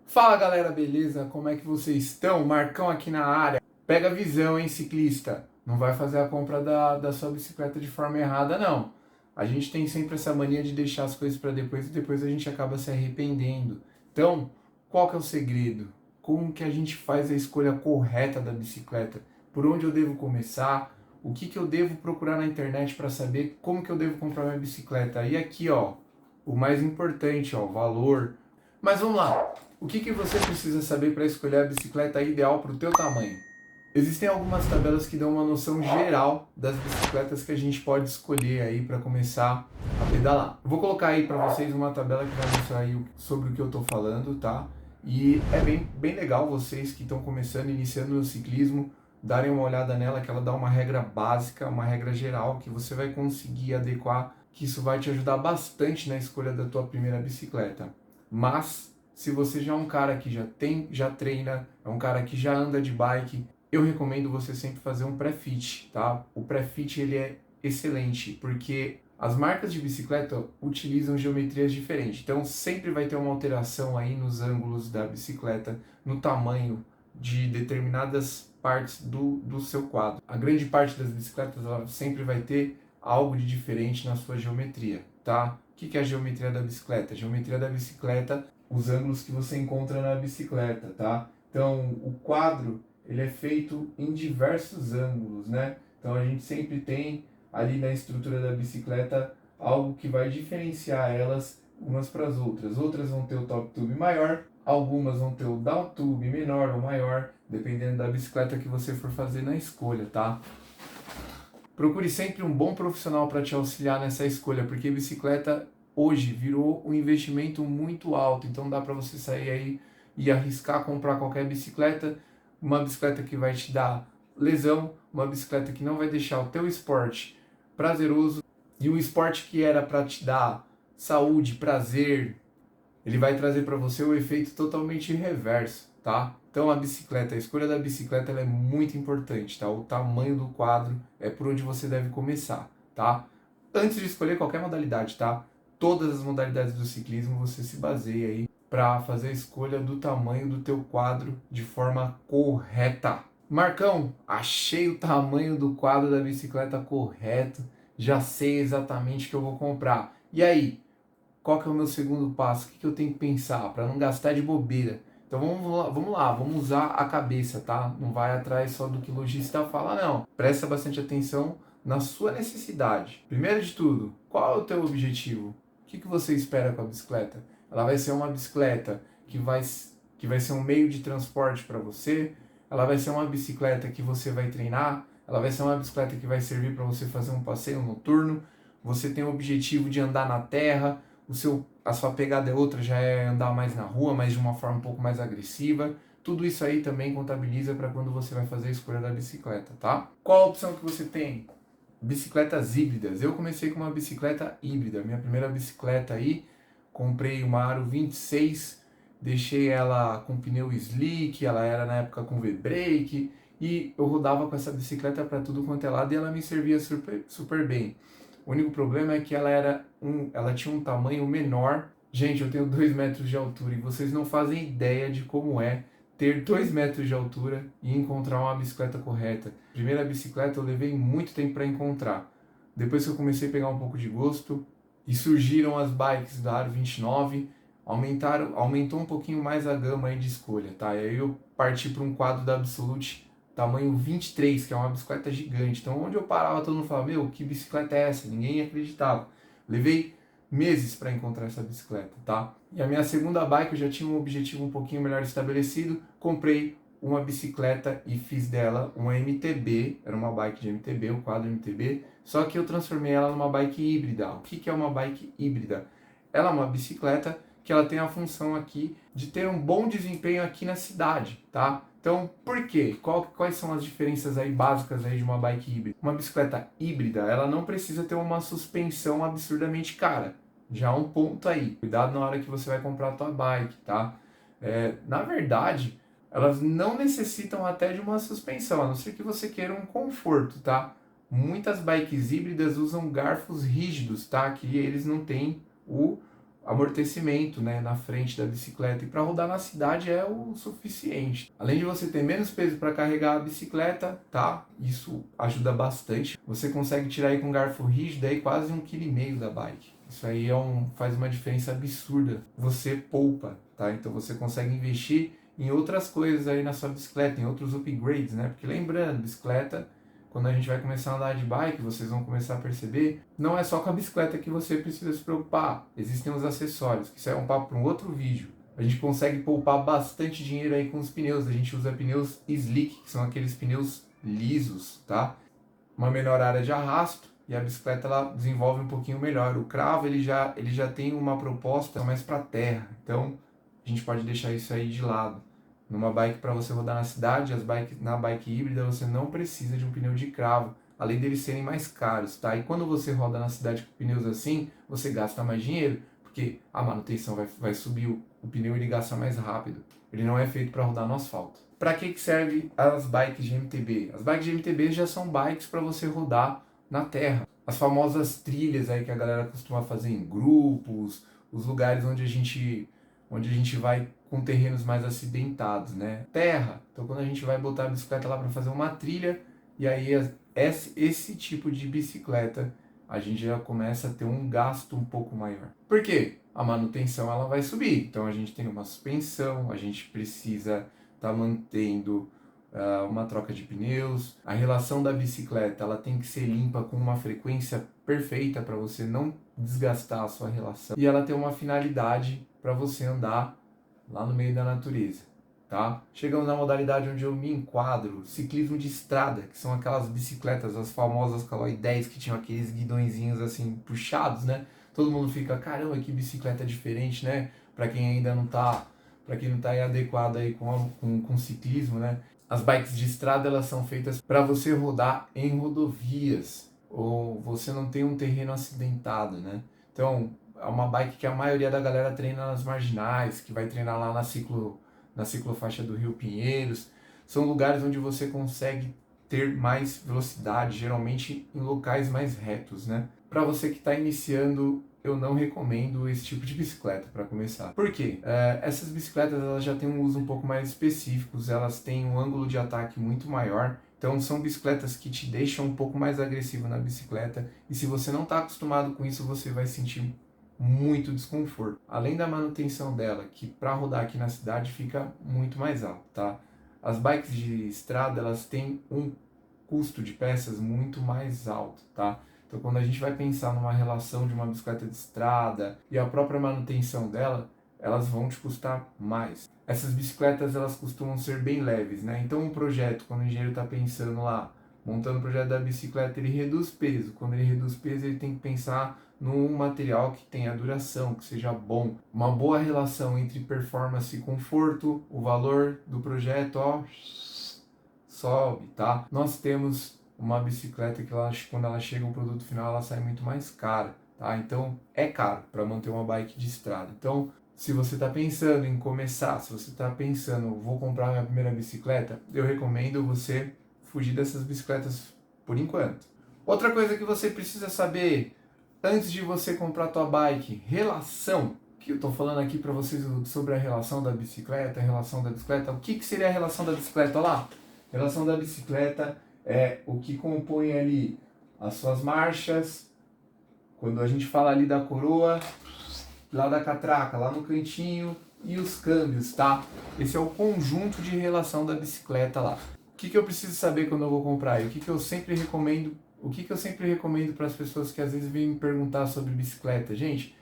Fala galera, beleza? Como é que vocês estão? Marcão aqui na área. Pega a visão, hein, ciclista? Não vai fazer a compra da sua bicicleta de forma errada, não. A gente tem sempre essa mania de deixar as coisas para depois e depois a gente acaba se arrependendo. Então, qual que é o segredo? Como que a gente faz a escolha correta da bicicleta? Por onde eu devo começar? O que eu devo procurar na internet para saber como que eu devo comprar minha bicicleta? E aqui, ó, o mais importante, ó, valor. Mas vamos lá. O que você precisa saber para escolher a bicicleta ideal para o teu tamanho? Existem algumas tabelas que dão uma noção geral das bicicletas que a gente pode escolher aí para começar a pedalar. Eu vou colocar aí para vocês uma tabela que vai mostrar aí sobre o que eu estou falando, tá? E é bem legal vocês que estão começando, iniciando no ciclismo, darem uma olhada nela, que ela dá uma regra básica, uma regra geral que você vai conseguir adequar, que isso vai te ajudar bastante na escolha da tua primeira bicicleta. Mas se você já é um cara que já treina, é um cara que já anda de bike, eu recomendo você sempre fazer um pré-fit, tá? O pré-fit ele é excelente, porque as marcas de bicicleta utilizam geometrias diferentes. Então sempre vai ter uma alteração aí nos ângulos da bicicleta, no tamanho de determinadas partes do seu quadro. A grande parte das bicicletas ela sempre vai ter algo de diferente na sua geometria, tá? O que é a geometria da bicicleta? A geometria da bicicleta, os ângulos que você encontra na bicicleta, tá? Então, o quadro, ele é feito em diversos ângulos, né? Então, a gente sempre tem ali na estrutura da bicicleta algo que vai diferenciar elas umas para as outras. Outras vão ter o top tube maior, algumas vão ter o down tube menor ou maior, dependendo da bicicleta que você for fazer na escolha, tá? Procure sempre um bom profissional para te auxiliar nessa escolha, porque bicicleta hoje virou um investimento muito alto, então dá para você sair aí e arriscar comprar qualquer bicicleta, uma bicicleta que vai te dar lesão, uma bicicleta que não vai deixar o teu esporte prazeroso e um esporte que era para te dar saúde, prazer, ele vai trazer para você o efeito totalmente reverso, tá? Então a escolha da bicicleta ela é muito importante, tá? O tamanho do quadro é por onde você deve começar, tá? Antes de escolher qualquer modalidade, tá? Todas as modalidades do ciclismo você se baseia aí para fazer a escolha do tamanho do teu quadro de forma correta. Marcão, achei o tamanho do quadro da bicicleta correto, já sei exatamente o que eu vou comprar. E aí, qual que é o meu segundo passo? O que eu tenho que pensar para não gastar de bobeira? Então vamos usar a cabeça, tá? Não vai atrás só do que o lojista fala, não. Presta bastante atenção na sua necessidade. Primeiro de tudo, qual é o teu objetivo? O que você espera com a bicicleta? Ela vai ser uma bicicleta que vai ser um meio de transporte para você? Ela vai ser uma bicicleta que você vai treinar? Ela vai ser uma bicicleta que vai servir para você fazer um passeio noturno? Você tem o objetivo de andar na terra? A sua pegada é outra, já é andar mais na rua, mas de uma forma um pouco mais agressiva. Tudo isso aí também contabiliza para quando você vai fazer a escolha da bicicleta, tá? Qual a opção que você tem? Bicicletas híbridas. Eu comecei com uma bicicleta híbrida. Minha primeira bicicleta aí, comprei uma Aro 26, deixei ela com pneu slick, ela era na época com V-brake, e eu rodava com essa bicicleta para tudo quanto é lado e ela me servia super bem. O único problema é que ela tinha um tamanho menor. Gente, eu tenho 2 metros de altura e vocês não fazem ideia de como é ter 2 metros de altura e encontrar uma bicicleta correta. Primeira bicicleta eu levei muito tempo para encontrar. Depois que eu comecei a pegar um pouco de gosto e surgiram as bikes da Aro 29, aumentou um pouquinho mais a gama aí de escolha, tá? E aí eu parti para um quadro da Absolute tamanho 23, que é uma bicicleta gigante. Então, onde eu parava, todo mundo falava, meu, que bicicleta é essa? Ninguém acreditava. Levei meses para encontrar essa bicicleta, tá? E a minha segunda bike, eu já tinha um objetivo um pouquinho melhor estabelecido, comprei uma bicicleta e fiz dela uma MTB, era uma bike de MTB, o quadro MTB, só que eu transformei ela numa bike híbrida. O que é uma bike híbrida? Ela é uma bicicleta que ela tem a função aqui de ter um bom desempenho aqui na cidade, tá? Então, por quê? Quais são as diferenças aí básicas aí de uma bike híbrida? Uma bicicleta híbrida, ela não precisa ter uma suspensão absurdamente cara. Já um ponto aí. Cuidado na hora que você vai comprar a tua bike, tá? Na verdade, elas não necessitam até de uma suspensão, a não ser que você queira um conforto, tá? Muitas bikes híbridas usam garfos rígidos, tá? Que eles não têm amortecimento, né, na frente da bicicleta, e para rodar na cidade é o suficiente. Além de você ter menos peso para carregar a bicicleta, tá? Isso ajuda bastante. Você consegue tirar aí com garfo rígido aí quase 1,5 kg da bike. Isso aí faz uma diferença absurda. Você poupa, tá? Então você consegue investir em outras coisas aí na sua bicicleta, em outros upgrades, né? Porque lembrando, bicicleta, quando a gente vai começar a andar de bike, vocês vão começar a perceber, não é só com a bicicleta que você precisa se preocupar. Existem os acessórios, que isso é um papo para um outro vídeo. A gente consegue poupar bastante dinheiro aí com os pneus. A gente usa pneus slick, que são aqueles pneus lisos, tá? Uma menor área de arrasto e a bicicleta ela desenvolve um pouquinho melhor. O cravo ele já tem uma proposta mais para terra, então a gente pode deixar isso aí de lado. Numa bike para você rodar na cidade, na bike híbrida você não precisa de um pneu de cravo, além deles serem mais caros, tá? E quando você roda na cidade com pneus assim, você gasta mais dinheiro, porque a manutenção vai subir, o pneu ele gasta mais rápido. Ele não é feito para rodar no asfalto. Para que serve as bikes de MTB? As bikes de MTB já são bikes para você rodar na terra. As famosas trilhas aí que a galera costuma fazer em grupos, os lugares onde a gente vai com terrenos mais acidentados, né? Terra. Então quando a gente vai botar a bicicleta lá para fazer uma trilha, e aí esse tipo de bicicleta a gente já começa a ter um gasto um pouco maior. Por quê? A manutenção ela vai subir. Então a gente tem uma suspensão, a gente precisa estar mantendo uma troca de pneus. A relação da bicicleta ela tem que ser limpa com uma frequência perfeita para você não desgastar a sua relação. E ela tem uma finalidade para você andar lá no meio da natureza, tá? Chegamos na modalidade onde eu me enquadro, ciclismo de estrada, que são aquelas bicicletas, as famosas Caloi 10, que tinham aqueles guidõezinhos assim puxados, né? Todo mundo fica, caramba, que bicicleta diferente, né? Para quem ainda não tá, para quem não tá aí adequado aí com ciclismo, né? As bikes de estrada, elas são feitas para você rodar em rodovias, ou você não tem um terreno acidentado, né? Então, é uma bike que a maioria da galera treina nas marginais, que vai treinar lá na ciclofaixa do Rio Pinheiros. São lugares onde você consegue ter mais velocidade, geralmente em locais mais retos, né? Para você que está iniciando, eu não recomendo esse tipo de bicicleta para começar. Por quê? Essas bicicletas elas já têm um uso um pouco mais específico, elas têm um ângulo de ataque muito maior. Então são bicicletas que te deixam um pouco mais agressivo na bicicleta, e se você não está acostumado com isso, você vai sentir muito desconforto. Além da manutenção dela, que para rodar aqui na cidade fica muito mais alto, tá? As bikes de estrada, elas têm um custo de peças muito mais alto, tá? Então quando a gente vai pensar numa relação de uma bicicleta de estrada e a própria manutenção dela, elas vão te custar mais. Essas bicicletas, elas costumam ser bem leves, né? Então um projeto, quando o engenheiro está pensando lá, montando o projeto da bicicleta, ele reduz peso. Quando ele reduz peso, ele tem que pensar num material que tenha duração, que seja bom. Uma boa relação entre performance e conforto, o valor do projeto, ó, sobe, tá? Nós temos uma bicicleta que quando ela chega ao produto final, ela sai muito mais cara, tá? Então, é caro para manter uma bike de estrada. Então, se você está pensando em começar, se você está pensando, vou comprar minha primeira bicicleta, eu recomendo você fugir dessas bicicletas por enquanto. Outra coisa que você precisa saber antes de você comprar a tua bike, relação. Que eu estou falando aqui para vocês sobre a relação da bicicleta, O que seria a relação da bicicleta lá? A relação da bicicleta é o que compõe ali as suas marchas. Quando a gente fala ali da coroa, lá da catraca, lá no cantinho, e os câmbios, tá? Esse é o conjunto de relação da bicicleta lá. O que eu preciso saber quando eu vou comprar? E o que eu sempre recomendo para as pessoas que às vezes vêm me perguntar sobre bicicleta? Gente,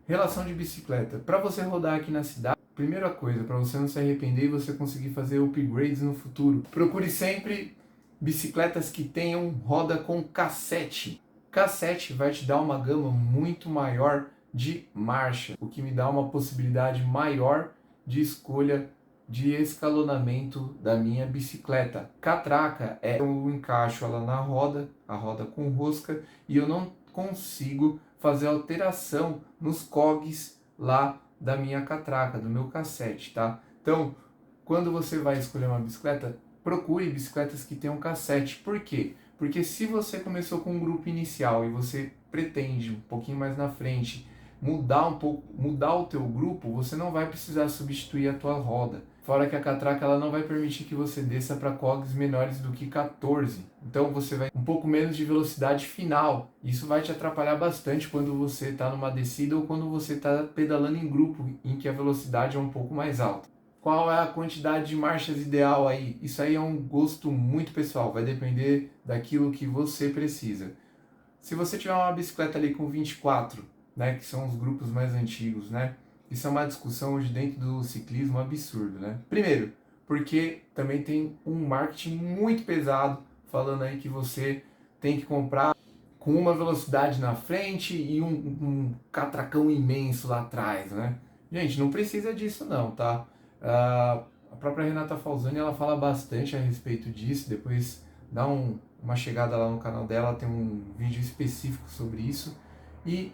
relação de bicicleta. Para você rodar aqui na cidade, primeira coisa, para você não se arrepender e você conseguir fazer upgrades no futuro, procure sempre bicicletas que tenham roda com cassete. Cassete vai te dar uma gama muito maior de marcha, o que me dá uma possibilidade maior de escolha de escalonamento da minha bicicleta. Catraca eu encaixo ela na roda, a roda com rosca, e eu não consigo fazer alteração nos cogs lá da minha catraca, do meu cassete, tá? Então, quando você vai escolher uma bicicleta, procure bicicletas que tenham cassete. Por quê? Porque se você começou com um grupo inicial e você pretende um pouquinho mais na frente mudar um pouco, mudar o teu grupo, você não vai precisar substituir a tua roda. Fora que a catraca ela não vai permitir que você desça para cogs menores do que 14. Então você vai um pouco menos de velocidade final. Isso vai te atrapalhar bastante quando você está numa descida ou quando você está pedalando em grupo, em que a velocidade é um pouco mais alta. Qual é a quantidade de marchas ideal aí? Isso aí é um gosto muito pessoal, vai depender daquilo que você precisa. Se você tiver uma bicicleta ali com 24, né, que são os grupos mais antigos, né? Isso é uma discussão hoje dentro do ciclismo absurdo, né? Primeiro, porque também tem um marketing muito pesado falando aí que você tem que comprar com uma velocidade na frente e um catracão imenso lá atrás, né? Gente, não precisa disso não, tá? A própria Renata Falzani, ela fala bastante a respeito disso, depois dá uma chegada lá no canal dela, tem um vídeo específico sobre isso. E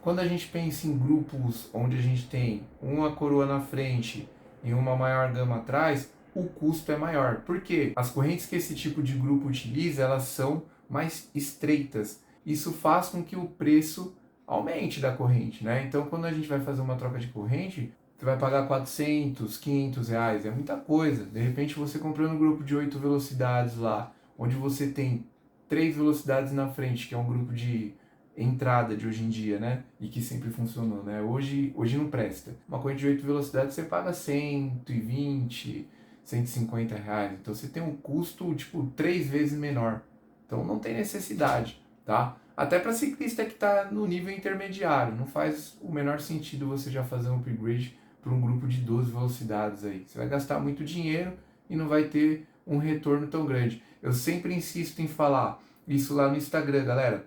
quando a gente pensa em grupos onde a gente tem uma coroa na frente e uma maior gama atrás, o custo é maior. Por quê? As correntes que esse tipo de grupo utiliza, elas são mais estreitas. Isso faz com que o preço aumente da corrente, né? Então, quando a gente vai fazer uma troca de corrente, você vai pagar 400, 500 reais, é muita coisa. De repente, você comprando um grupo de 8 velocidades lá, onde você tem 3 velocidades na frente, que é um grupo de entrada de hoje em dia, né? E que sempre funcionou, né? Hoje não presta. Uma corrente de 8 velocidades você paga 120, 150 reais. Então você tem um custo, tipo, 3 vezes menor. Então não tem necessidade, tá? Até para ciclista que está no nível intermediário. Não faz o menor sentido você já fazer um upgrade para um grupo de 12 velocidades aí. Você vai gastar muito dinheiro e não vai ter um retorno tão grande. Eu sempre insisto em falar isso lá no Instagram, galera.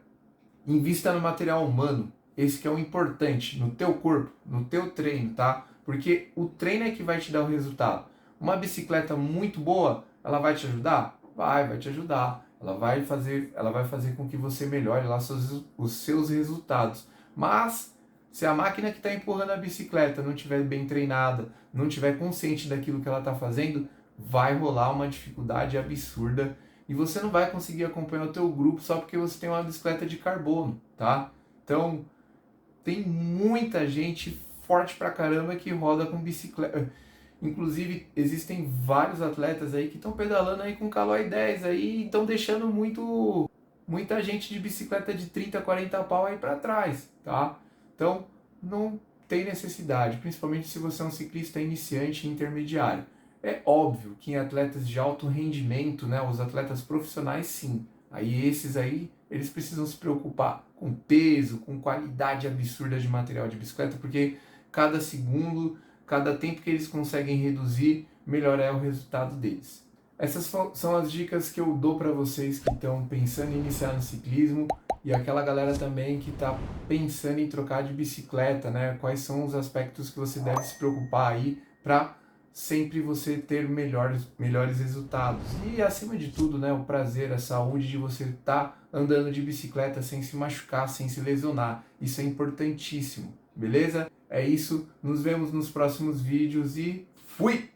Invista no material humano, esse que é o importante, no teu corpo, no teu treino, tá? Porque o treino é que vai te dar o resultado. Uma bicicleta muito boa, ela vai te ajudar? Vai te ajudar. Ela vai fazer com que você melhore lá os seus resultados. Mas, se a máquina que está empurrando a bicicleta não estiver bem treinada, não estiver consciente daquilo que ela está fazendo, vai rolar uma dificuldade absurda e você não vai conseguir acompanhar o teu grupo só porque você tem uma bicicleta de carbono, tá? Então, tem muita gente forte pra caramba que roda com bicicleta. Inclusive, existem vários atletas aí que estão pedalando aí com Caloi 10 aí e estão deixando muita gente de bicicleta de 30, 40 pau aí para trás, tá? Então, não tem necessidade, principalmente se você é um ciclista iniciante e intermediário. É óbvio que em atletas de alto rendimento, né, os atletas profissionais sim, aí esses aí, eles precisam se preocupar com peso, com qualidade absurda de material de bicicleta, porque cada segundo, cada tempo que eles conseguem reduzir, melhor é o resultado deles. Essas são as dicas que eu dou para vocês que estão pensando em iniciar no ciclismo e aquela galera também que está pensando em trocar de bicicleta, né? Quais são os aspectos que você deve se preocupar aí para sempre você ter melhores resultados. E acima de tudo, né, o prazer, a saúde de você estar andando de bicicleta sem se machucar, sem se lesionar. Isso é importantíssimo, beleza? É isso, nos vemos nos próximos vídeos e fui!